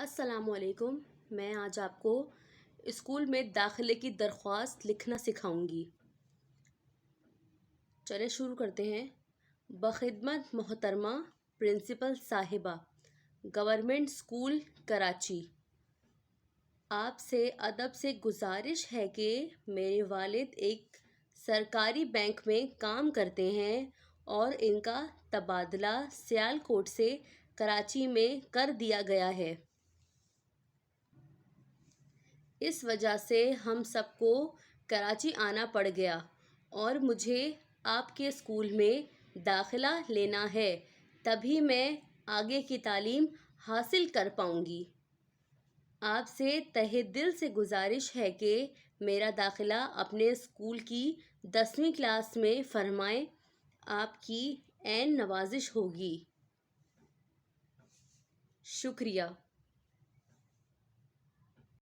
السلام علیکم۔ میں آج آپ کو اسکول میں داخلے کی درخواست لکھنا سکھاؤں گی۔ چلیں شروع کرتے ہیں۔ بخدمت محترمہ پرنسپل صاحبہ، گورنمنٹ اسکول کراچی، آپ سے ادب سے گزارش ہے کہ میرے والد ایک سرکاری بینک میں کام کرتے ہیں اور ان کا تبادلہ سیالکوٹ سے کراچی میں کر دیا گیا ہے۔ اس وجہ سے ہم سب کو کراچی آنا پڑ گیا اور مجھے آپ کے اسکول میں داخلہ لینا ہے، تبھی میں آگے کی تعلیم حاصل کر پاؤں گی۔ آپ سے تہہ دل سے گزارش ہے کہ میرا داخلہ اپنے اسکول کی 10ویں کلاس میں فرمائیں، آپ کی عین نوازش ہوگی۔ شکریہ۔